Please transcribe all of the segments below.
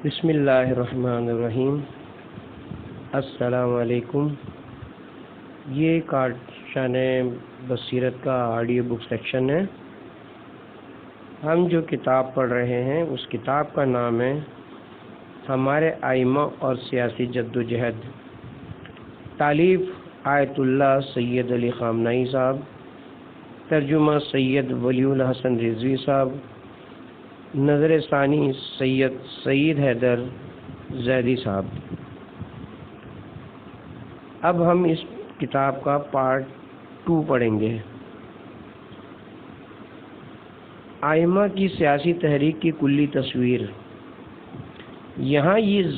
بسم اللہ الرحمن الرحیم۔ السلام علیکم۔ یہ کاشان بصیرت کا آڈیو بک سیکشن ہے۔ ہم جو کتاب پڑھ رہے ہیں اس کتاب کا نام ہے ہمارے ائمہ اور سیاسی جدوجہد، تالیف آیت اللہ سید علی خامنہئی صاحب، ترجمہ سید ولی الحسن رضوی صاحب، نظر ثانی سعید حیدر زیدی صاحب۔ اب ہم اس کتاب کا پارٹ 2 پڑھیں گے۔ ائمہ کی سیاسی تحریک کی کلی تصویر۔ یہاں یہ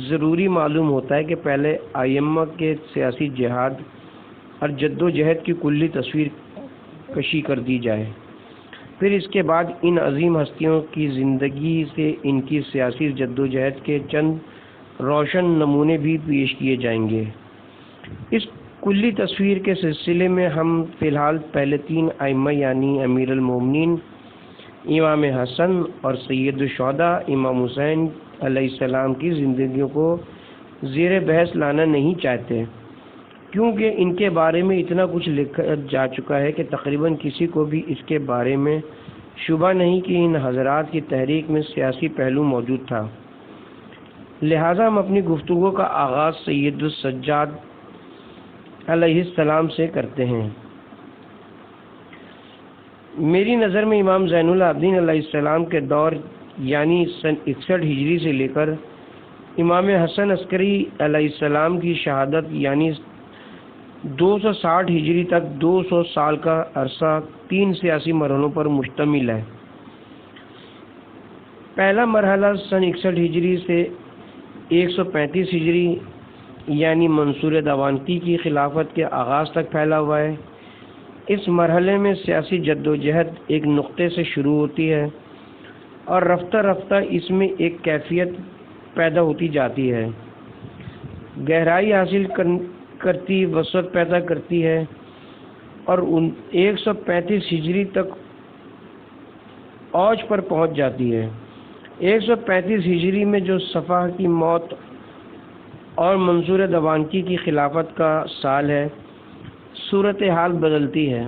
ضروری معلوم ہوتا ہے کہ پہلے ائمہ کے سیاسی جہاد اور جدوجہد کی کلی تصویر کشی کر دی جائے، پھر اس کے بعد ان عظیم ہستیوں کی زندگی سے ان کی سیاسی جدوجہد کے چند روشن نمونے بھی پیش کیے جائیں گے۔ اس کلی تصویر کے سلسلے میں ہم فی الحال پہلے 3 ائمہ یعنی امیر المومنین امام حسن اور سید الشہداء امام حسین علیہ السلام کی زندگیوں کو زیر بحث لانا نہیں چاہتے، کیونکہ ان کے بارے میں اتنا کچھ لکھا جا چکا ہے کہ تقریباً کسی کو بھی اس کے بارے میں شبہ نہیں کہ ان حضرات کی تحریک میں سیاسی پہلو موجود تھا۔ لہٰذا ہم اپنی گفتگو کا آغاز سید السجاد علیہ السلام سے کرتے ہیں۔ میری نظر میں امام زین العابدین علیہ السلام کے دور یعنی سن 61 ہجری سے لے کر امام حسن عسکری علیہ السلام کی شہادت یعنی 260 ہجری تک 200 سال کا عرصہ 3 سیاسی مرحلوں پر مشتمل ہے۔ پہلا مرحلہ سن 61 ہجری سے 135 ہجری یعنی منصور داوانتی کی خلافت کے آغاز تک پھیلا ہوا ہے۔ اس مرحلے میں سیاسی جدوجہد ایک نقطے سے شروع ہوتی ہے اور رفتہ رفتہ اس میں ایک کیفیت پیدا ہوتی جاتی ہے، گہرائی حاصل کرتی، وسعت پیدا کرتی ہے اور 135 ہجری تک اوج پر پہنچ جاتی ہے۔ 135 ہجری میں جو صفح کی موت اور منصور داوانتی کی خلافت کا سال ہے، صورتحال بدلتی ہے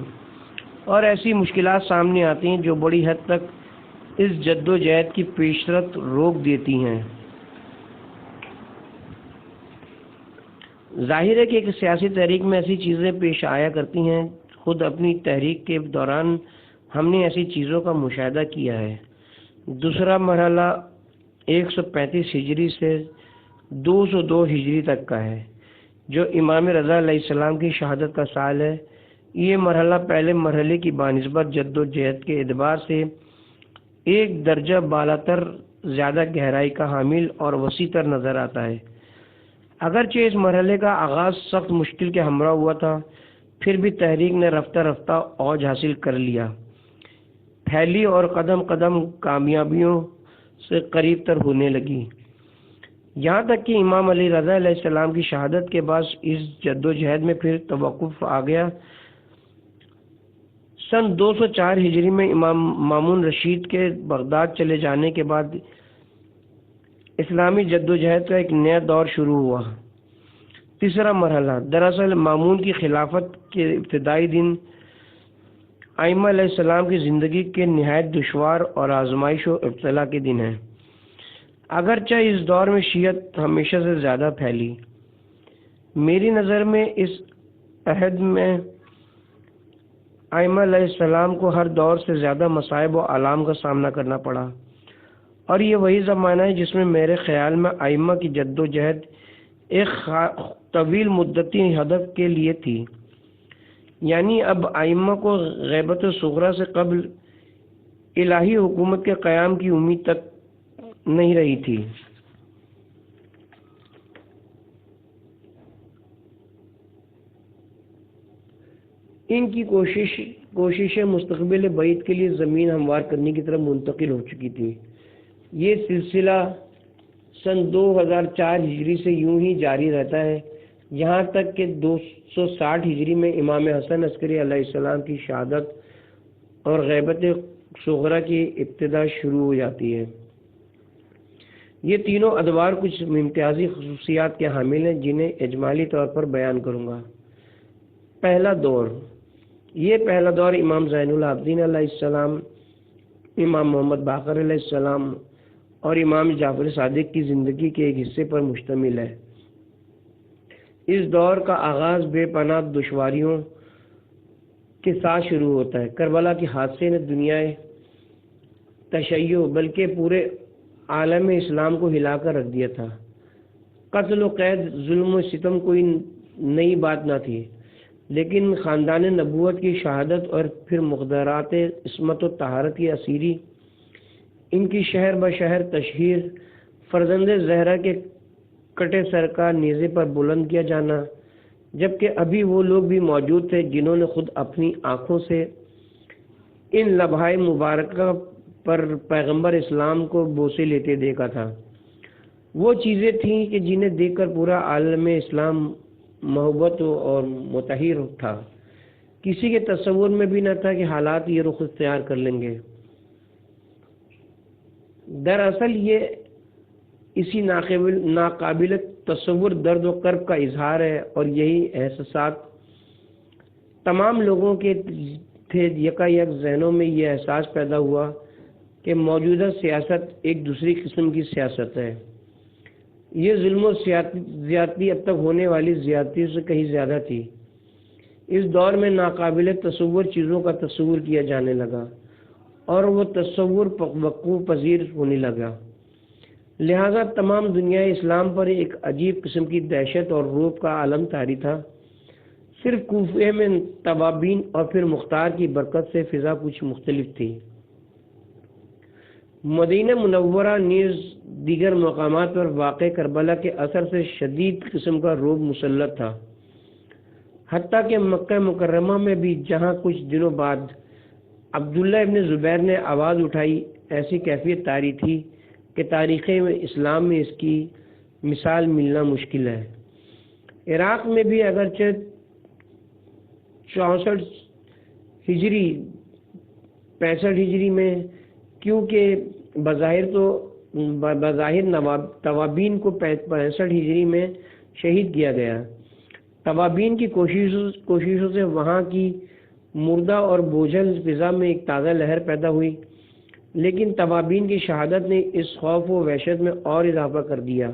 اور ایسی مشکلات سامنے آتی ہیں جو بڑی حد تک اس جدوجہد کی پیشرفت روک دیتی ہیں۔ ظاہر ہے کہ ایک سیاسی تحریک میں ایسی چیزیں پیش آیا کرتی ہیں، خود اپنی تحریک کے دوران ہم نے ایسی چیزوں کا مشاہدہ کیا ہے۔ دوسرا مرحلہ 135 ہجری سے 202 ہجری تک کا ہے، جو امام رضا علیہ السلام کی شہادت کا سال ہے۔ یہ مرحلہ پہلے مرحلے کی بنسبت جدوجہد کے اعتبار سے ایک درجہ بالاتر زیادہ گہرائی کا حامل اور وسیع تر نظر آتا ہے۔ اگرچہ اس مرحلے کا آغاز سخت مشکل کے ہمراہ ہوا تھا، پھر بھی تحریک نے رفتہ رفتہ اوج حاصل کر لیا، پھیلی اور قدم قدم کامیابیوں سے قریب تر ہونے لگی، یہاں تک کہ امام علی رضا علیہ السلام کی شہادت کے بعد اس جدوجہد میں پھر توقف آ گیا۔ سن 204 ہجری میں امام مامون رشید کے بغداد چلے جانے کے بعد اسلامی جدوجہد کا ایک نیا دور شروع ہوا۔ تیسرا مرحلہ دراصل مامون کی خلافت کے ابتدائی دن ائمہ علیہ السلام کی زندگی کے نہایت دشوار اور آزمائش و ابتلا کے دن ہیں۔ اگرچہ اس دور میں شیعت ہمیشہ سے زیادہ پھیلی، میری نظر میں اس عہد میں ائمہ علیہ السلام کو ہر دور سے زیادہ مصائب و آلام کا سامنا کرنا پڑا، اور یہ وہی زمانہ ہے جس میں میرے خیال میں ائمہ کی جدوجہد ایک طویل مدتی ہدف کے لیے تھی، یعنی اب ائمہ کو غیبت صغریٰ سے قبل الہی حکومت کے قیام کی امید تک نہیں رہی تھی۔ ان کی کوششیں مستقبل بعید کے لیے زمین ہموار کرنے کی طرف منتقل ہو چکی تھی۔ یہ سلسلہ سن 2004 ہجری سے یوں ہی جاری رہتا ہے، یہاں تک کہ 260 ہجری میں امام حسن عسکری علیہ السلام کی شہادت اور غیبت صغریٰ کی ابتدا شروع ہو جاتی ہے۔ یہ تینوں ادوار کچھ امتیازی خصوصیات کے حامل ہیں جنہیں اجمالی طور پر بیان کروں گا۔ پہلا دور امام زین العابدین علیہ السلام، امام محمد باقر علیہ السلام اور امام جعفر صادق کی زندگی کے ایک حصے پر مشتمل ہے۔ اس دور کا آغاز بے پناہ دشواریوں کے ساتھ شروع ہوتا ہے۔ کربلا کے حادثے نے دنیا تشیع بلکہ پورے عالم اسلام کو ہلا کر رکھ دیا تھا۔ قتل و قید، ظلم و ستم کوئی نئی بات نہ تھی، لیکن خاندان نبوت کی شہادت اور پھر مقدرات عصمت و طہارت کی اسیری، ان کی شہر بشہر تشہیر، فرزند زہرا کے کٹے سر کا نیزے پر بلند کیا جانا، جبکہ ابھی وہ لوگ بھی موجود تھے جنہوں نے خود اپنی آنکھوں سے ان لمحہ مبارکہ پر پیغمبر اسلام کو بوسے لیتے دیکھا تھا۔ وہ چیزیں تھیں کہ جنہیں دیکھ کر پورا عالم اسلام محبت اور متحر تھا۔ کسی کے تصور میں بھی نہ تھا کہ حالات یہ رخ اختیار کر لیں گے۔ دراصل یہ اسی ناقابل تصور درد و کرب کا اظہار ہے، اور یہی احساسات تمام لوگوں کے تھے۔ یکایک ذہنوں میں یہ احساس پیدا ہوا کہ موجودہ سیاست ایک دوسری قسم کی سیاست ہے۔ یہ ظلم و زیادتی اب تک ہونے والی زیادتیوں سے کہیں زیادہ تھی۔ اس دور میں ناقابل تصور چیزوں کا تصور کیا جانے لگا، اور وہ تصور وقوع پذیر ہونے لگا۔ لہذا تمام دنیا اسلام پر ایک عجیب قسم کی دہشت اور رعب کا عالم طاری تھا۔ صرف کوفے میں توابین اور پھر مختار کی برکت سے فضا کچھ مختلف تھی۔ مدینہ منورہ نیز دیگر مقامات پر واقع کربلا کے اثر سے شدید قسم کا رعب مسلط تھا۔ حتیٰ کہ مکہ مکرمہ میں بھی، جہاں کچھ دنوں بعد عبداللہ ابن زبیر نے آواز اٹھائی، ایسی کیفیت طاری تھی کہ تاریخ اسلام میں اس کی مثال ملنا مشکل ہے۔ عراق میں بھی اگرچہ 64 ہجری 65 ہجری میں، کیونکہ بظاہر توابین کو 65 ہجری میں شہید کیا گیا۔ توابین کی کوششوں سے وہاں کی مردہ اور بوجھل فضا میں ایک تازہ لہر پیدا ہوئی، لیکن توابین کی شہادت نے اس خوف و وحشت میں اور اضافہ کر دیا۔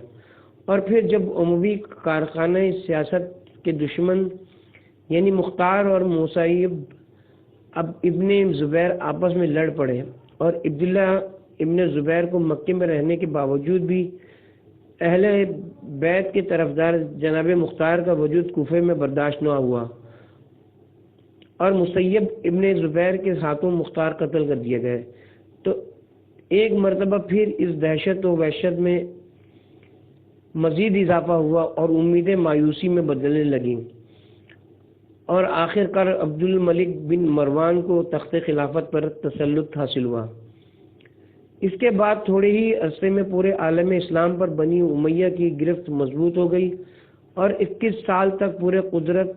اور پھر جب عموی کارخانہ سیاست کے دشمن یعنی مختار اور مصعب ابن زبیر آپس میں لڑ پڑے، اور عبداللہ ابن زبیر کو مکے میں رہنے کے باوجود بھی اہل بیت کے طرفدار جناب مختار کا وجود کوفے میں برداشت نہ ہوا، اور مصعب ابن زبیر کے ہاتھوں مختار قتل کر دیے گئے، تو ایک مرتبہ پھر اس دہشت و وحشت میں مزید اضافہ ہوا اور امیدیں مایوسی میں بدلنے لگیں، اور آخر کار عبد الملک بن مروان کو تخت خلافت پر تسلط حاصل ہوا۔ اس کے بعد تھوڑے ہی عرصے میں پورے عالم اسلام پر بنی امیہ کی گرفت مضبوط ہو گئی، اور 21 سال تک پورے قدرت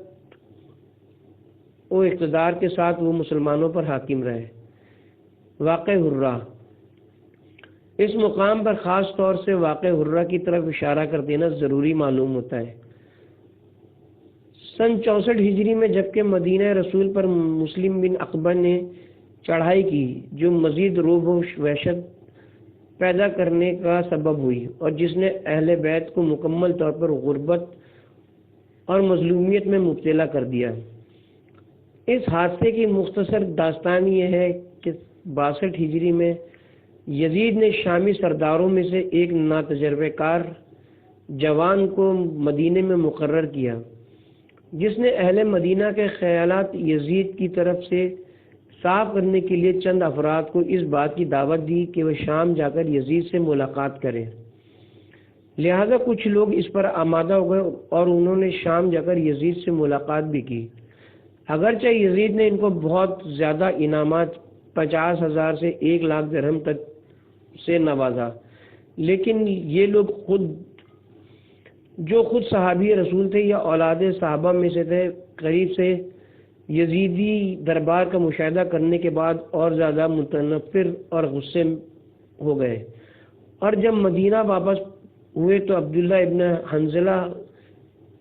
و اقتدار کے ساتھ وہ مسلمانوں پر حاکم رہے۔ واقع حرہ، اس مقام پر خاص طور سے واقع حرہ کی طرف اشارہ کر دینا ضروری معلوم ہوتا ہے۔ سن 64 ہجری میں جبکہ مدینہ رسول پر مسلم بن عقبہ نے چڑھائی کی، جو مزید رعب و وحشت پیدا کرنے کا سبب ہوئی، اور جس نے اہل بیت کو مکمل طور پر غربت اور مظلومیت میں مبتلا کر دیا۔ اس حادثے کی مختصر داستان یہ ہے کہ 62 ہجری میں یزید نے شامی سرداروں میں سے ایک ناتجربہ کار جوان کو مدینے میں مقرر کیا، جس نے اہل مدینہ کے خیالات یزید کی طرف سے صاف کرنے کے لیے چند افراد کو اس بات کی دعوت دی کہ وہ شام جا کر یزید سے ملاقات کریں۔ لہذا کچھ لوگ اس پر آمادہ ہو گئے اور انہوں نے شام جا کر یزید سے ملاقات بھی کی۔ اگرچہ یزید نے ان کو بہت زیادہ انعامات 50,000 سے 1,00,000 درہم تک سے نوازا، لیکن یہ لوگ جو خود صحابی رسول تھے یا اولاد صحابہ میں سے تھے، قریب سے یزیدی دربار کا مشاہدہ کرنے کے بعد اور زیادہ متنفر اور غصے ہو گئے، اور جب مدینہ واپس ہوئے تو عبداللہ ابن حنظلہ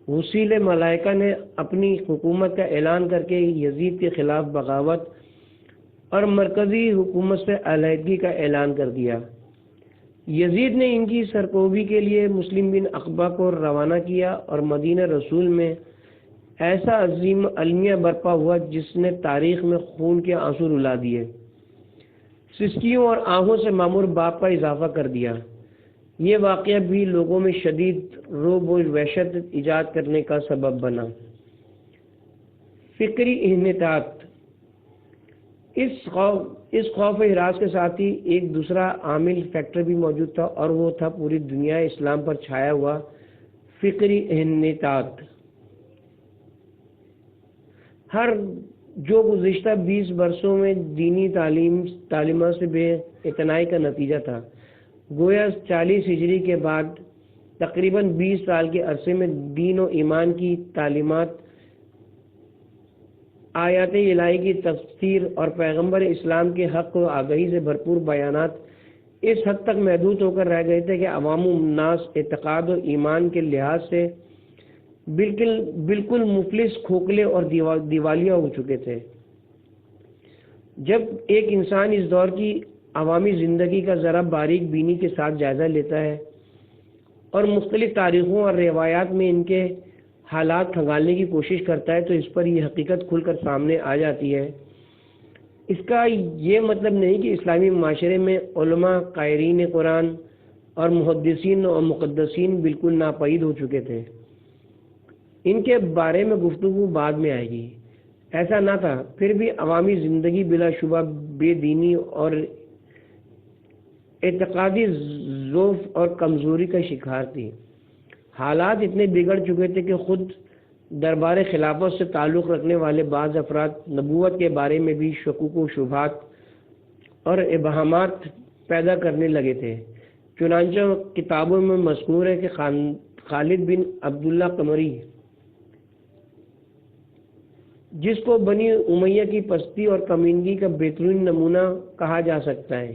وسیل ملائکہ نے اپنی حکومت کا اعلان کر کے یزید کے خلاف بغاوت اور مرکزی حکومت سے علیحدگی کا اعلان کر دیا۔ یزید نے ان کی سرکوبی کے لیے مسلم بن عقبہ کو روانہ کیا اور مدینہ رسول میں ایسا عظیم المیہ برپا ہوا جس نے تاریخ میں خون کے آنسو رلا دیے، سسکیوں اور آہوں سے معمور باپ کا اضافہ کر دیا۔ یہ واقعہ بھی لوگوں میں شدید رعب و وحشت ایجاد کرنے کا سبب بنا۔ فکری انحطاط۔ اس خوف و ہراس کے ساتھ ہی ایک دوسرا عامل فیکٹر بھی موجود تھا، اور وہ تھا پوری دنیا اسلام پر چھایا ہوا فکری انحطاط۔ جو گزشتہ 20 برسوں میں دینی تعلیمات سے بے اعتنائی کا نتیجہ تھا۔ گویا 40 ہجری کے بعد تقریباً 20 سال کے عرصے میں دین و ایمان کی تعلیمات، آیات الہی کی تفسیر اور پیغمبر اسلام کے حق و آگہی سے بھرپور بیانات اس حد تک محدود ہو کر رہ گئے تھے کہ عوام الناس اعتقاد و ایمان کے لحاظ سے بالکل مفلس، کھوکھلے اور دیوالیہ ہو چکے تھے۔ جب ایک انسان اس دور کی عوامی زندگی کا ذرا باریک بینی کے ساتھ جائزہ لیتا ہے اور مختلف تاریخوں اور روایات میں ان کے حالات کھنگالنے کی کوشش کرتا ہے تو اس پر یہ حقیقت کھل کر سامنے آ جاتی ہے۔ اس کا یہ مطلب نہیں کہ اسلامی معاشرے میں علماء، قائرین قرآن اور محدثین اور مقدسین بالکل ناپید ہو چکے تھے۔ ان کے بارے میں گفتگو بعد میں آئے گی۔ ایسا نہ تھا، پھر بھی عوامی زندگی بلا شبہ بے دینی اور اعتقادی ضعف اور کمزوری کا شکار تھی۔ حالات اتنے بگڑ چکے تھے کہ خود دربار خلافت سے تعلق رکھنے والے بعض افراد نبوت کے بارے میں بھی شکوک و شبہات اور ابہامات پیدا کرنے لگے تھے۔ چنانچہ کتابوں میں مذکور ہے کہ خالد بن عبداللہ قمری، جس کو بنی امیہ کی پستی اور کمینگی کا بہترین نمونہ کہا جا سکتا ہے،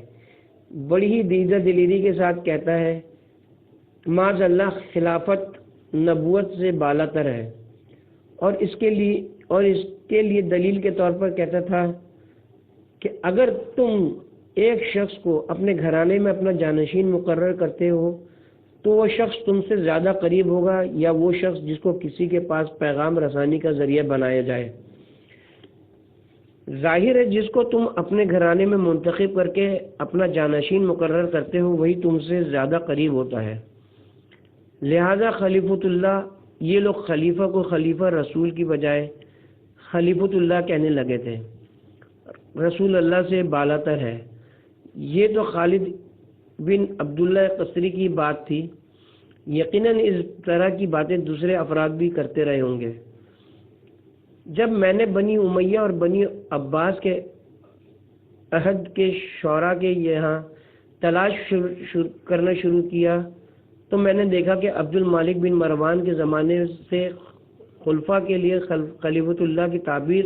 بڑی ہی دیدہ دلیری کے ساتھ کہتا ہے معاذ اللہ خلافت نبوت سے بالا تر ہے، اور اس کے لیے دلیل کے طور پر کہتا تھا کہ اگر تم ایک شخص کو اپنے گھرانے میں اپنا جانشین مقرر کرتے ہو تو وہ شخص تم سے زیادہ قریب ہوگا یا وہ شخص جس کو کسی کے پاس پیغام رسانی کا ذریعہ بنایا جائے۔ ظاہر ہے جس کو تم اپنے گھرانے میں منتخب کر کے اپنا جانشین مقرر کرتے ہو وہی تم سے زیادہ قریب ہوتا ہے۔ لہذا خلیفۃ اللہ، یہ لوگ خلیفہ کو خلیفہ رسول کی بجائے خلیفۃ اللہ کہنے لگے تھے، رسول اللہ سے بالا تر ہے۔ یہ تو خالد بن عبداللہ قصری کی بات تھی، یقیناً اس طرح کی باتیں دوسرے افراد بھی کرتے رہے ہوں گے۔ جب میں نے بنی امیہ اور بنی عباس کے عہد کے شعراء کے یہاں تلاش کرنا شروع کیا تو میں نے دیکھا کہ عبد الملک بن مروان کے زمانے سے خلفاء کے لیے خلیفۃ اللہ کی تعبیر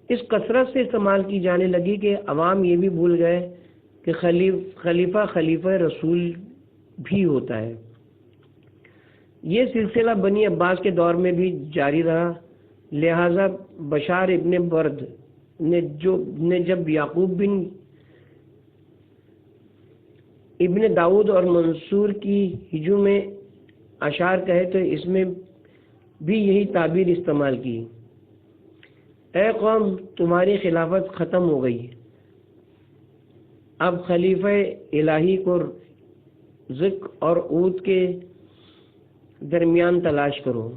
اس کثرت سے استعمال کی جانے لگی کہ عوام یہ بھی بھول گئے کہ خلیفہ رسول بھی ہوتا ہے۔ یہ سلسلہ بنی عباس کے دور میں بھی جاری رہا۔ لہذا بشار ابن برد نے جب یعقوب بن ابن داؤد اور منصور کی ہجو میں اشعار کہے تو اس میں بھی یہی تعبیر استعمال کی، اے قوم تمہاری خلافت ختم ہو گئی، اب خلیفہ الہی کو ذک اور عود کے درمیان تلاش کرو۔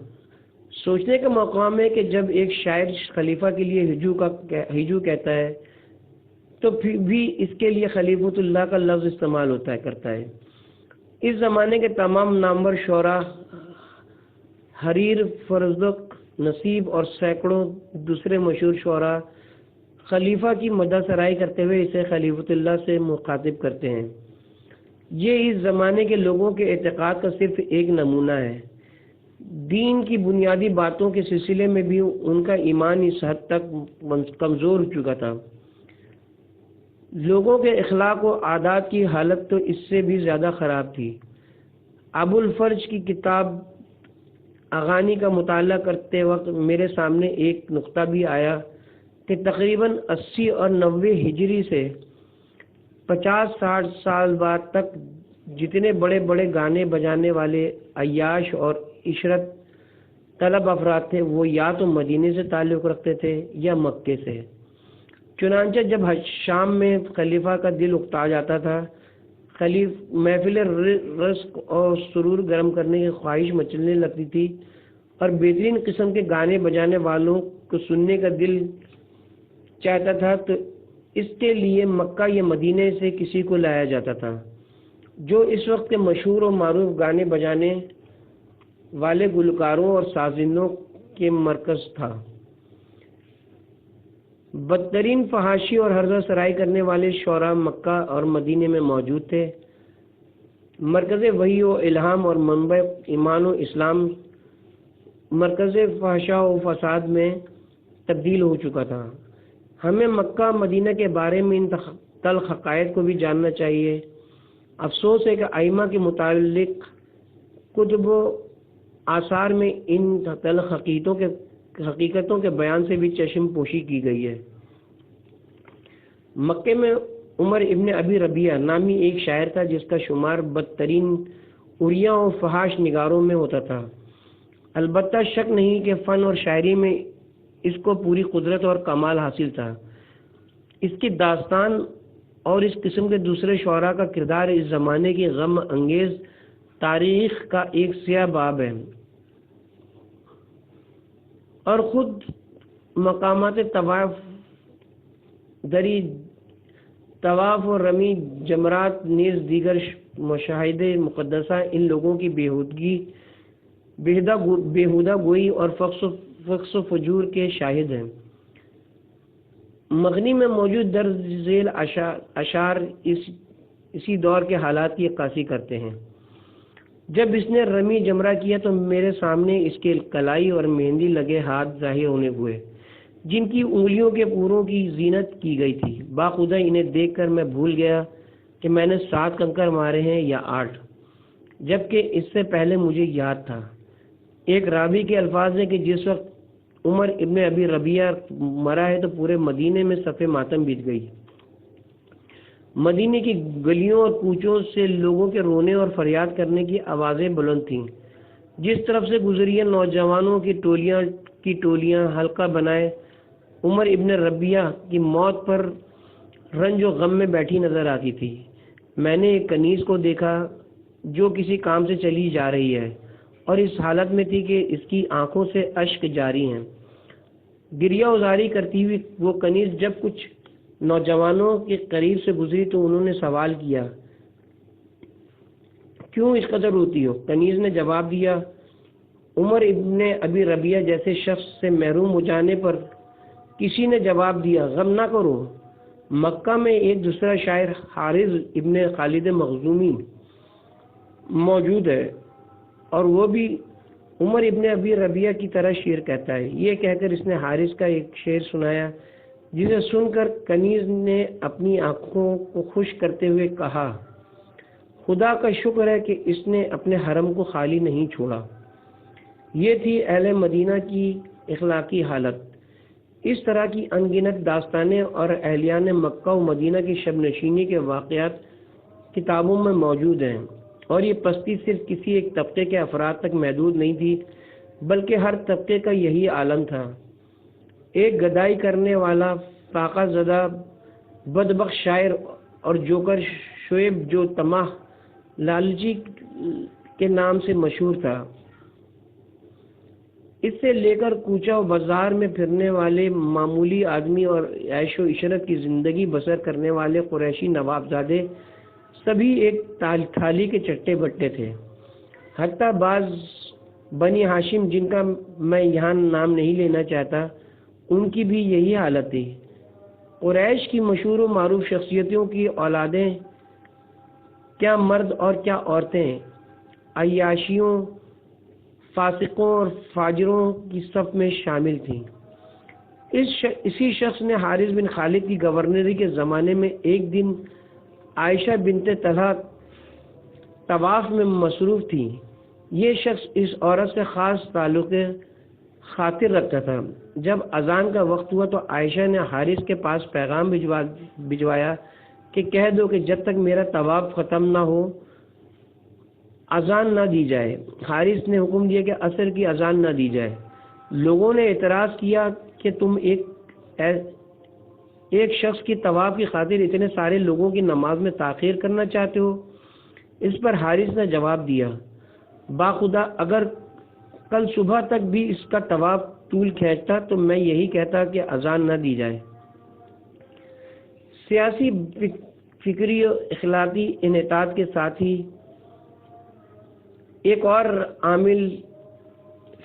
سوچنے کا مقام ہے کہ جب ایک شاعر خلیفہ کے لیے ہجو کہتا ہے تو پھر بھی اس کے لیے خلیفۃ اللہ کا لفظ استعمال کرتا ہے۔ اس زمانے کے تمام نامور شعراء حریر، فرزدق، نصیب اور سینکڑوں دوسرے مشہور شعراء خلیفہ کی مدح سرائی کرتے ہوئے اسے خلیفۃ اللہ سے مخاطب کرتے ہیں۔ یہ اس زمانے کے لوگوں کے اعتقاد کا صرف ایک نمونہ ہے۔ دین کی بنیادی باتوں کے سلسلے میں بھی ان کا ایمان اس حد تک کمزور ہو چکا تھا لوگوں کے اخلاق و عادات کی حالت تو اس سے بھی زیادہ خراب تھی۔ ابو الفرج کی کتاب اغانی کا مطالعہ کرتے وقت میرے سامنے ایک نقطہ بھی آیا کہ تقریباً 80 اور 90 ہجری سے 50-60 سال بعد تک جتنے بڑے بڑے گانے بجانے والے عیاش اور عشرت طلب افراد تھے وہ یا تو مدینے سے تعلق رکھتے تھے یا مکے سے۔ چنانچہ جب شام میں خلیفہ کا دل اکتا جاتا تھا، محفل رزق اور سرور گرم کرنے کی خواہش مچلنے لگتی تھی اور بہترین قسم کے گانے بجانے والوں کو سننے کا دل چاہتا تھا، تو اس کے لیے مکہ یا مدینے سے کسی کو لایا جاتا تھا جو اس وقت کے مشہور و معروف گانے بجانے والے گلوکاروں اور سازندوں کے مرکز تھا۔ بدترین فحاشی اور ہرزہ سرائی کرنے والے شعراء مکہ اور مدینے میں موجود تھے۔ مرکز وحی و الہام اور منبع ایمان و اسلام مرکز فحشاء و فساد میں تبدیل ہو چکا تھا۔ ہمیں مکہ مدینہ کے بارے میں ان تلخ حقائق کو بھی جاننا چاہیے۔ افسوس ہے کہ ائمہ کے متعلق کتب و آثار میں ان تلخ حقیقتوں کے بیان سے بھی چشم پوشی کی گئی ہے۔ مکے میں عمر ابن ابی ربیہ نامی ایک شاعر تھا جس کا شمار بدترین عریاں و فحاش نگاروں میں ہوتا تھا۔ البتہ شک نہیں کہ فن اور شاعری میں اس کو پوری قدرت اور کمال حاصل تھا۔ اس کی داستان اور اس قسم کے دوسرے شعراء کا کردار اس زمانے کی غم انگیز تاریخ کا ایک سیاہ باب ہے، اور خود مقامات طواف و رمی جمرات نیز دیگر مشاہدے مقدسہ ان لوگوں کی بےہودہ گوئی اور فحش و فجور کے شاہد ہیں۔ مغنی میں موجود درج ذیل اشعار اسی دور کے حالات کی عکاسی کرتے ہیں۔ جب اس نے رمی جمرہ کیا تو میرے سامنے اس کے کلائی اور مہندی لگے ہاتھ ظاہر ہونے ہوئے جن کی انگلیوں کے پوروں کی زینت کی گئی تھی۔ باخدا انہیں دیکھ کر میں بھول گیا کہ میں نے 7 کنکر مارے ہیں یا 8، جبکہ اس سے پہلے مجھے یاد تھا۔ ایک راوی کے الفاظ ہیں کہ جس وقت عمر ابن ابی ربیہ مرا ہے تو پورے مدینے میں صف ماتم بیت گئی۔ مدینے کی گلیوں اور کوچوں سے لوگوں کے رونے اور فریاد کرنے کی آوازیں بلند تھیں۔ جس طرف سے گزری نوجوانوں کی ٹولیاں حلقہ بنائے عمر ابن ربیہ کی موت پر رنج و غم میں بیٹھی نظر آتی تھی۔ میں نے ایک کنیز کو دیکھا جو کسی کام سے چلی جا رہی ہے اور اس حالت میں تھی کہ اس کی آنکھوں سے اشک جاری ہیں۔ گریہ ازاری کرتی ہوئی وہ کنیز جب کچھ نوجوانوں کے قریب سے گزری تو انہوں نے سوال کیا، کیوں اس قدر روتی ہو؟ کنیز نے جواب دیا، عمر ابن ابی ربیہ جیسے شخص سے محروم ہو جانے پر۔ کسی نے جواب دیا، غم نہ کرو، مکہ میں ایک دوسرا شاعر حارث ابن خالد مخزومی موجود ہے اور وہ بھی عمر ابن ابی ربیہ کی طرح شعر کہتا ہے۔ یہ کہہ کر اس نے حارث کا ایک شعر سنایا جسے سن کر کنیز نے اپنی آنکھوں کو خشک کرتے ہوئے کہا، خدا کا شکر ہے کہ اس نے اپنے حرم کو خالی نہیں چھوڑا۔ یہ تھی اہل مدینہ کی اخلاقی حالت۔ اس طرح کی انگنت داستانیں اور اہلیان مکہ و مدینہ کی شب نشینی کے واقعات کتابوں میں موجود ہیں، اور یہ پستی صرف کسی ایک طبقے کے افراد تک محدود نہیں تھی بلکہ ہر طبقے کا یہی عالم تھا۔ ایک گدائی کرنے والا فاقہ زدہ بدبخت شاعر اور جوکر شعیب جو طمع لالچی کے نام سے مشہور تھا، اس سے لے کر کوچہ و بازار میں پھرنے والے معمولی آدمی اور عیش و عشرت کی زندگی بسر کرنے والے قریشی نوابزادے سبھی ایک تھالی کے چٹے بٹے تھے۔ حتیٰ بعض بنی ہاشم جن کا میں یہاں نام نہیں لینا چاہتا، ان کی بھی یہی حالت تھی۔ قریش کی مشہور و معروف شخصیتوں کی اولادیں، کیا مرد اور کیا عورتیں، عیاشیوں، فاسقوں اور فاجروں کی صف میں شامل تھیں۔ اسی شخص نے حارث بن خالد کی گورنری کے زمانے میں ایک دن عائشہ بنت طلحہ طواف میں مصروف تھی۔ یہ شخص اس عورت سے خاص تعلق خاطر رکھتا تھا۔ جب اذان کا وقت ہوا تو عائشہ نے حارث کے پاس پیغام بھجوایا کہ کہہ دو کہ جب تک میرا طواف ختم نہ ہو اذان نہ دی جائے۔ حارث نے حکم دیا کہ عصر کی اذان نہ دی جائے۔ لوگوں نے اعتراض کیا کہ تم ایک شخص کی طواف کی خاطر اتنے سارے لوگوں کی نماز میں تاخیر کرنا چاہتے ہو؟ اس پر حارث نے جواب دیا، باخدا اگر کل صبح تک بھی اس کا طواف طول کھینچتا تو میں یہی کہتا کہ اذان نہ دی جائے۔ سیاسی، فکری اور اخلاقی انحطاط کے ساتھ ہی ایک اور عامل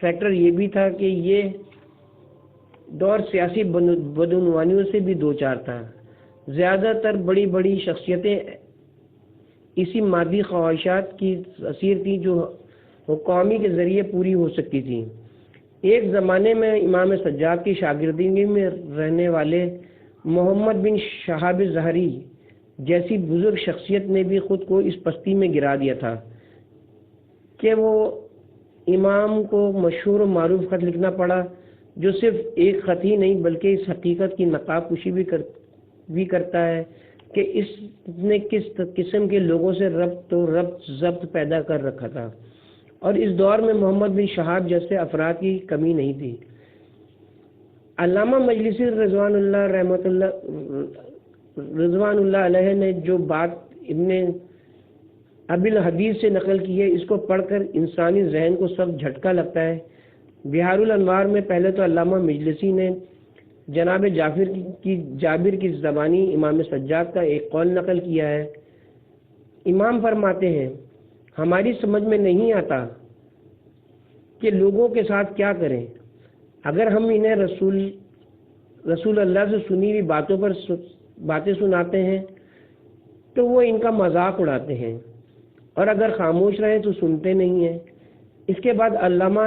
فیکٹر یہ بھی تھا کہ یہ دور سیاسی بدعنوانیوں سے بھی دوچار تھا۔ زیادہ تر بڑی بڑی شخصیتیں اسی مادی خواہشات کی اسیر تھیں جو حکامی کے ذریعے پوری ہو سکتی تھیں۔ ایک زمانے میں امام سجاد کی شاگردی میں رہنے والے محمد بن شہاب زہری جیسی بزرگ شخصیت نے بھی خود کو اس پستی میں گرا دیا تھا کہ وہ امام کو مشہور و معروف خط لکھنا پڑا جو صرف ایک خط ہی نہیں بلکہ اس حقیقت کی نقاب کشی بھی کرتا ہے کہ اس نے کس قسم کے لوگوں سے ربط ضبط پیدا کر رکھا تھا، اور اس دور میں محمد بن شہاب جیسے افراد کی کمی نہیں تھی۔ علامہ مجلسی رضوان اللہ علیہ نے جو بات ابن ابی الحدیث سے نقل کی ہے اس کو پڑھ کر انسانی ذہن کو سب جھٹکا لگتا ہے۔ بہار الانوار میں پہلے تو علامہ مجلسی نے جناب جابر کی زبانی امام سجاد کا ایک قول نقل کیا ہے۔ امام فرماتے ہیں، ہماری سمجھ میں نہیں آتا کہ لوگوں کے ساتھ کیا کریں۔ اگر ہم انہیں رسول اللہ سے سنی ہوئی باتیں سناتے ہیں تو وہ ان کا مذاق اڑاتے ہیں، اور اگر خاموش رہیں تو سنتے نہیں ہیں۔ اس کے بعد علامہ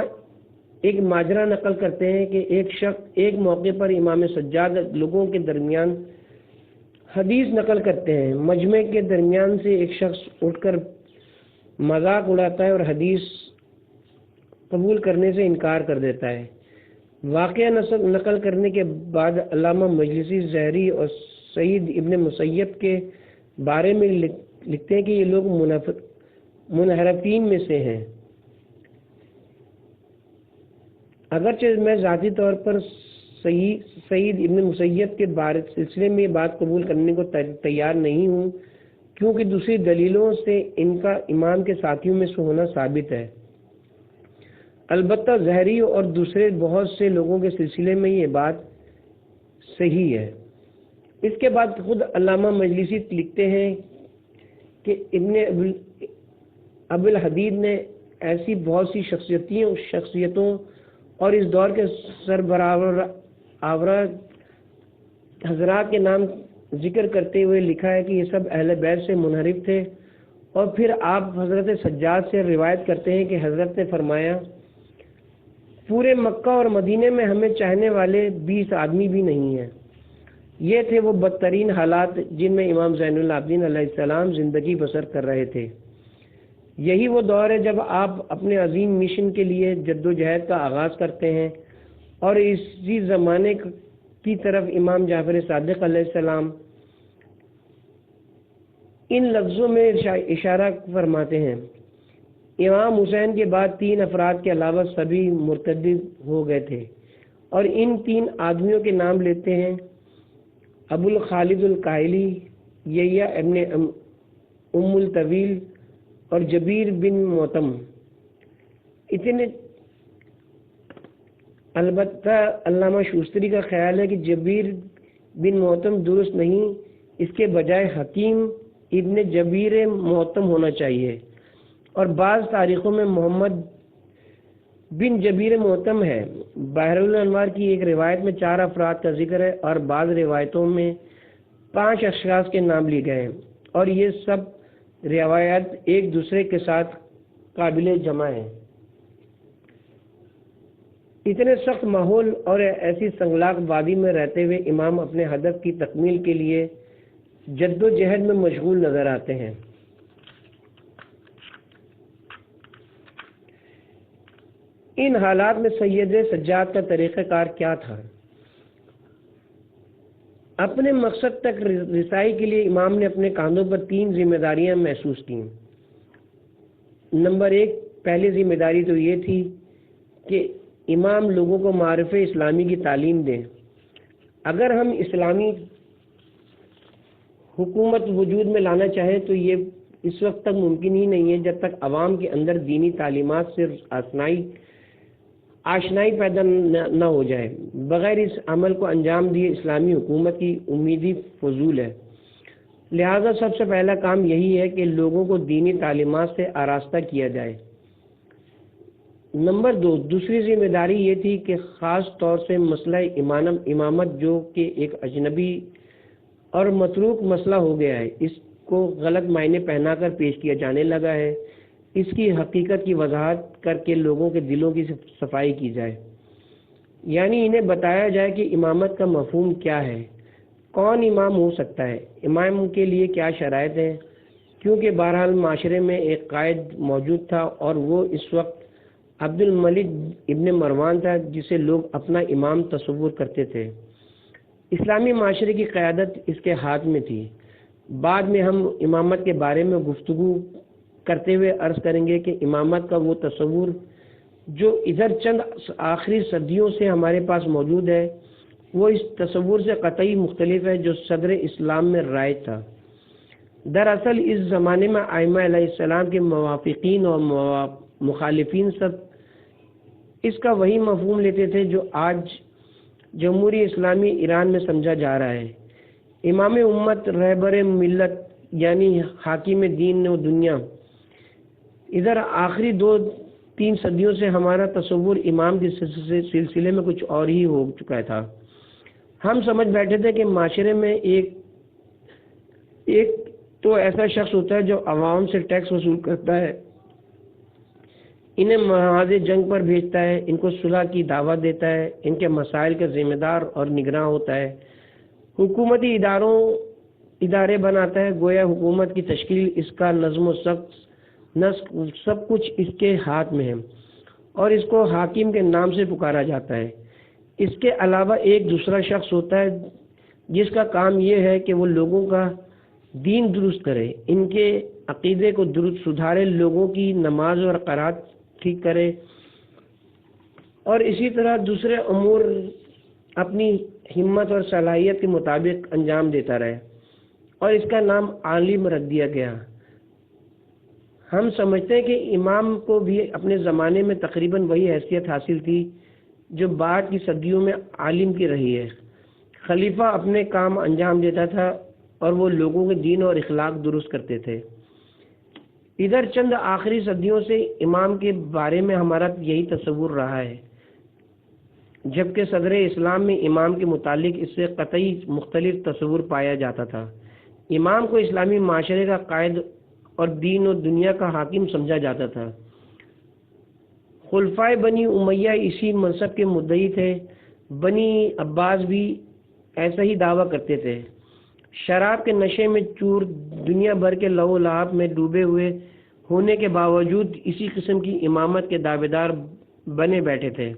ایک ماجرا نقل کرتے ہیں کہ ایک شخص ایک موقع پر امام سجاد لوگوں کے درمیان حدیث نقل کرتے ہیں۔ مجمع کے درمیان سے ایک شخص اٹھ کر مذاق اڑاتا ہے اور حدیث قبول کرنے سے انکار کر دیتا ہے۔ واقعہ نقل کرنے کے بعد علامہ مجلسی زہری اور سعید ابن مسیب کے بارے میں لکھتے ہیں کہ یہ لوگ منحرفین میں سے ہیں۔ اگرچہ میں ذاتی طور پر سعید ابن مسیب کے سلسلے میں یہ بات قبول کرنے کو تیار نہیں ہوں، کیونکہ دوسری دلیلوں سے ان کا امام کے ساتھیوں میں سے ہونا ثابت ہے۔ البتہ زہری اور دوسرے بہت سے لوگوں کے سلسلے میں یہ بات صحیح ہے۔ اس کے بعد خود علامہ مجلسی لکھتے ہیں کہ ابن ابی الحدید نے ایسی بہت سی شخصیتوں اور اس دور کے سربراہ حضرات کے نام ذکر کرتے ہوئے لکھا ہے کہ یہ سب اہل بیت سے منحرف تھے، اور پھر آپ حضرت سجاد سے روایت کرتے ہیں کہ حضرت نے فرمایا، پورے مکہ اور مدینے میں ہمیں چاہنے والے 20 آدمی بھی نہیں ہیں۔ یہ تھے وہ بدترین حالات جن میں امام زین العابدین علیہ السلام زندگی بسر کر رہے تھے۔ یہی وہ دور ہے جب آپ اپنے عظیم مشن کے لیے جدوجہد کا آغاز کرتے ہیں، اور اسی زمانے کی طرف امام جعفر صادق علیہ السلام ان لفظوں میں اشارہ فرماتے ہیں، امام حسین کے بعد 3 افراد کے علاوہ سبھی مرتد ہو گئے تھے، اور ان 3 آدمیوں کے نام لیتے ہیں ابو الخالد الکاہلی، یحییٰ ابن ام الطویل اور جبیر بن معتم۔ اتنے البتہ علامہ شوستری کا خیال ہے کہ جبیر بن معتم درست نہیں، اس کے بجائے حکیم ابن جبیر معتم ہونا چاہیے، اور بعض تاریخوں میں محمد بن جبیر معتم ہے۔ بحر الانوار کی ایک روایت میں 4 افراد کا ذکر ہے، اور بعض روایتوں میں 5 اشخاص کے نام لیے گئے ہیں، اور یہ سب روایات ایک دوسرے کے ساتھ قابل جمع ہیں۔ اتنے سخت ماحول اور ایسی سنگلاخ وادی میں رہتے ہوئے امام اپنے ہدف کی تکمیل کے لیے جد و جہد میں مشغول نظر آتے ہیں۔ ان حالات میں سید سجاد کا طریقہ کار کیا تھا؟ اپنے مقصد تک رسائی کے لیے امام نے اپنے کاندھوں پر 3 ذمہ داریاں محسوس کیں۔ نمبر 1، پہلی ذمہ داری تو یہ تھی کہ امام لوگوں کو معرفت اسلامی کی تعلیم دیں۔ اگر ہم اسلامی حکومت وجود میں لانا چاہیں تو یہ اس وقت تک ممکن ہی نہیں ہے جب تک عوام کے اندر دینی تعلیمات سے آشنائی پیدا نہ ہو جائے۔ بغیر اس عمل کو انجام دیے اسلامی حکومت کی امید ہی فضول ہے۔ لہذا سب سے پہلا کام یہی ہے کہ لوگوں کو دینی تعلیمات سے آراستہ کیا جائے۔ نمبر 2، دوسری ذمہ داری یہ تھی کہ خاص طور سے مسئلہ امامت جو کہ ایک اجنبی اور متروک مسئلہ ہو گیا ہے، اس کو غلط معنی پہنا کر پیش کیا جانے لگا ہے، اس کی حقیقت کی وضاحت کر کے لوگوں کے دلوں کی صفائی کی جائے۔ یعنی انہیں بتایا جائے کہ امامت کا مفہوم کیا ہے، کون امام ہو سکتا ہے، امام کے لیے کیا شرائط ہیں، کیونکہ بہرحال معاشرے میں ایک قائد موجود تھا اور وہ اس وقت عبد الملک ابن مروان تھا جسے لوگ اپنا امام تصور کرتے تھے۔ اسلامی معاشرے کی قیادت اس کے ہاتھ میں تھی۔ بعد میں ہم امامت کے بارے میں گفتگو کرتے ہوئے عرض کریں گے کہ امامت کا وہ تصور جو ادھر چند آخری صدیوں سے ہمارے پاس موجود ہے، وہ اس تصور سے قطعی مختلف ہے جو صدر اسلام میں رائج تھا۔ دراصل اس زمانے میں ائمہ علیہ السلام کے موافقین اور مخالفین سب اس کا وہی مفہوم لیتے تھے جو آج جمہوری اسلامی ایران میں سمجھا جا رہا ہے۔ امام امت، رہبر ملت یعنی حاکم دین و دنیا۔ ادھر آخری 2-3 صدیوں سے ہمارا تصور امام کے سلسلے میں کچھ اور ہی ہو چکا تھا۔ ہم سمجھ بیٹھے تھے کہ معاشرے میں ایک تو ایسا شخص ہوتا ہے جو عوام سے ٹیکس وصول کرتا ہے، انہیں محاذ جنگ پر بھیجتا ہے، ان کو صلح کی دعوت دیتا ہے، ان کے مسائل کا ذمہ دار اور نگراں ہوتا ہے، حکومتی ادارے بناتا ہے، گویا حکومت کی تشکیل، اس کا نظم و نسق سب کچھ اس کے ہاتھ میں ہے اور اس کو حاکم کے نام سے پکارا جاتا ہے۔ اس کے علاوہ ایک دوسرا شخص ہوتا ہے جس کا کام یہ ہے کہ وہ لوگوں کا دین درست کرے، ان کے عقیدے کو درست سدھارے، لوگوں کی نماز اور قرات ٹھیک کرے اور اسی طرح دوسرے امور اپنی ہمت اور صلاحیت کے مطابق انجام دیتا رہے، اور اس کا نام عالم رکھ دیا گیا۔ ہم سمجھتے ہیں کہ امام کو بھی اپنے زمانے میں تقریباً وہی حیثیت حاصل تھی جو بعد کی صدیوں میں عالم کی رہی ہے۔ خلیفہ اپنے کام انجام دیتا تھا اور وہ لوگوں کے دین اور اخلاق درست کرتے تھے۔ ادھر چند آخری صدیوں سے امام کے بارے میں ہمارا یہی تصور رہا ہے، جبکہ صدر اسلام میں امام کے متعلق اس سے قطعی مختلف تصور پایا جاتا تھا۔ امام کو اسلامی معاشرے کا قائد اور دین و دنیا کا حاکم سمجھا جاتا تھا۔ خلفائے بنی امیہ اسی منصب کے مدعی تھے۔ بنی عباس بھی ایسا ہی دعویٰ کرتے تھے۔ شراب کے نشے میں چور، دنیا بھر کے لہو و لعاب میں ڈوبے ہوئے ہونے کے باوجود اسی قسم کی امامت کے دعویدار بنے بیٹھے تھے۔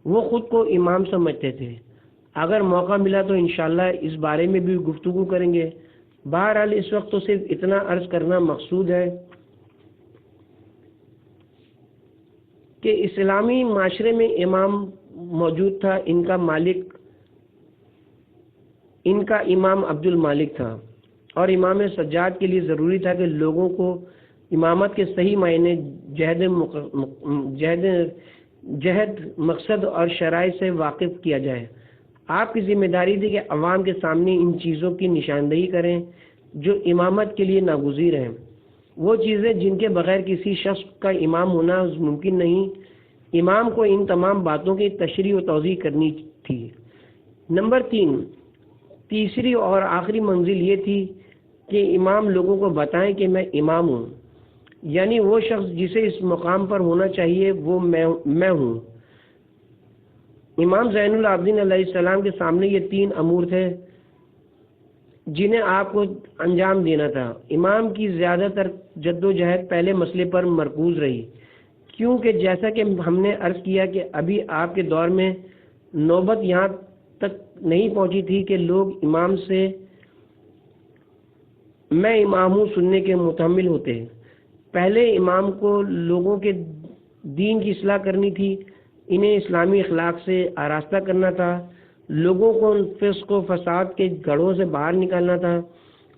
وہ خود کو امام سمجھتے تھے۔ اگر موقع ملا تو انشاءاللہ اس بارے میں بھی گفتگو کریں گے۔ بہرحال اس وقت تو صرف اتنا عرض کرنا مقصود ہے کہ اسلامی معاشرے میں امام موجود تھا۔ ان کا امام عبد المالک تھا اور امام سجاد کے لیے ضروری تھا کہ لوگوں کو امامت کے صحیح معنی، جہد، مقصد اور شرائط سے واقف کیا جائے۔ آپ کی ذمہ داری تھی کہ عوام کے سامنے ان چیزوں کی نشاندہی کریں جو امامت کے لیے ناگزیر ہیں، وہ چیزیں جن کے بغیر کسی شخص کا امام ہونا ممکن نہیں۔ امام کو ان تمام باتوں کی تشریح و توضیح کرنی تھی۔ نمبر 3، تیسری اور آخری منزل یہ تھی کہ امام لوگوں کو بتائیں کہ میں امام ہوں، یعنی وہ شخص جسے اس مقام پر ہونا چاہیے وہ میں ہوں۔ امام زین العابدین علیہ السلام کے سامنے یہ 3 امور تھے جنہیں آپ کو انجام دینا تھا۔ امام کی زیادہ تر جدوجہد پہلے مسئلے پر مرکوز رہی، کیونکہ جیسا کہ ہم نے عرض کیا کہ ابھی آپ کے دور میں نوبت یہاں تک نہیں پہنچی تھی کہ لوگ امام سے میں امام ہوں سننے کے متحمل ہوتے ہیں۔ پہلے امام کو لوگوں کے دین کی اصلاح کرنی تھی، انہیں اسلامی اخلاق سے آراستہ کرنا تھا، لوگوں کو فسق و فساد کے گڑھوں سے باہر نکالنا تھا،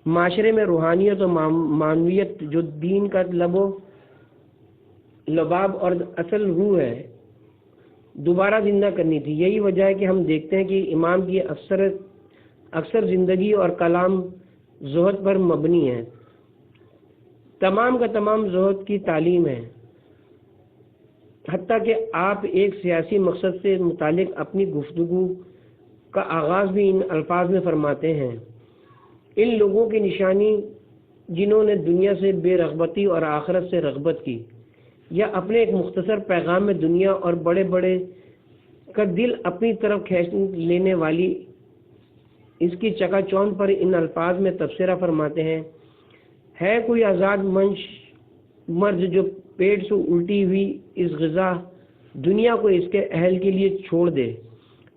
معاشرے میں روحانیت و معنویت جو دین کا لب و لباب اور اصل روح ہے دوبارہ زندہ کرنی تھی۔ یہی وجہ ہے کہ ہم دیکھتے ہیں کہ امام کی اکثر زندگی اور کلام زہد پر مبنی ہے، تمام کا تمام زہد کی تعلیم ہے، حتیٰ کہ آپ ایک سیاسی مقصد سے متعلق اپنی گفتگو کا آغاز بھی ان الفاظ میں فرماتے ہیں: ان لوگوں کی نشانی جنہوں نے دنیا سے بے رغبتی اور آخرت سے رغبت کی، یا اپنے ایک مختصر پیغام میں دنیا اور بڑے بڑے کا دل اپنی طرف کھینچ لینے والی اس کی چکا چوند پر ان الفاظ میں تبصرہ فرماتے ہیں: ہے کوئی آزاد مرد جو پیٹ سے الٹی ہوئی اس غذا دنیا کو اس کے اہل کے لیے چھوڑ دے،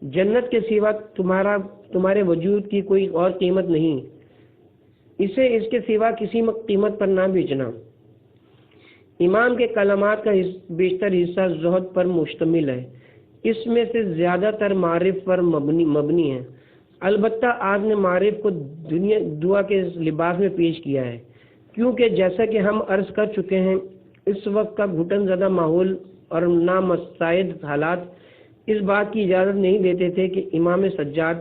جنت کے سوا تمہارے وجود کی کوئی اور قیمت نہیں، اسے اس کے سوا کسی قیمت پر نہ بیچنا۔ امام کے کلمات کا بیشتر حصہ زہد پر مشتمل ہے، اس میں سے زیادہ تر معرف پر مبنی ہے۔ البتہ آپ نے معرف کو دعا کے لباس میں پیش کیا ہے، کیونکہ جیسا کہ ہم عرض کر چکے ہیں اس وقت کا گھٹن زدہ ماحول اور نامساعد حالات اس بات کی اجازت نہیں دیتے تھے کہ امام سجاد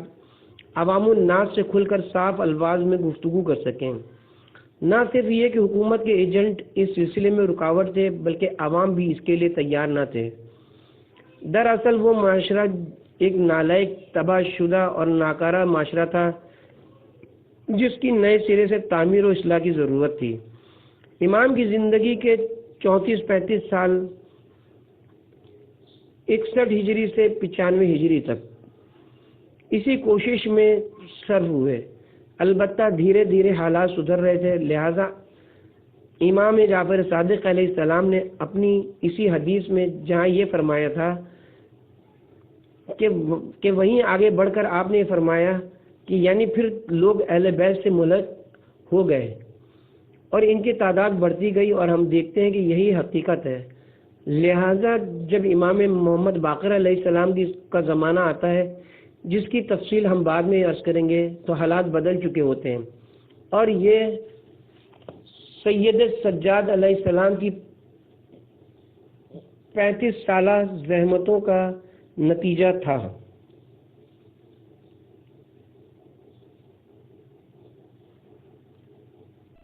عوام الناس سے کھل کر صاف الفاظ میں گفتگو کر سکیں۔ نہ صرف یہ کہ حکومت کے ایجنٹ اس سلسلے میں رکاوٹ تھے، بلکہ عوام بھی اس کے لیے تیار نہ تھے۔ دراصل وہ معاشرہ ایک نالائق، تباہ شدہ اور ناکارہ معاشرہ تھا جس کی نئے سرے سے تعمیر و اصلاح کی ضرورت تھی۔ امام کی زندگی کے 34-35 سال 61 ہجری سے 95 ہجری تک اسی کوشش میں صرف ہوئے۔ البتہ دھیرے دھیرے حالات سدھر رہے تھے، لہذا امام جعفر صادق علیہ السلام نے اپنی اسی حدیث میں جہاں یہ فرمایا تھا کہ وہیں آگے بڑھ کر آپ نے فرمایا کہ یعنی پھر لوگ اہل بیت سے ملحق ہو گئے اور ان کی تعداد بڑھتی گئی، اور ہم دیکھتے ہیں کہ یہی حقیقت ہے۔ لہذا جب امام محمد باقر علیہ السلام کا زمانہ آتا ہے، جس کی تفصیل ہم بعد میں عرض کریں گے، تو حالات بدل چکے ہوتے ہیں، اور یہ سید سجاد علیہ السلام کی 35 سالہ زحمتوں کا نتیجہ تھا۔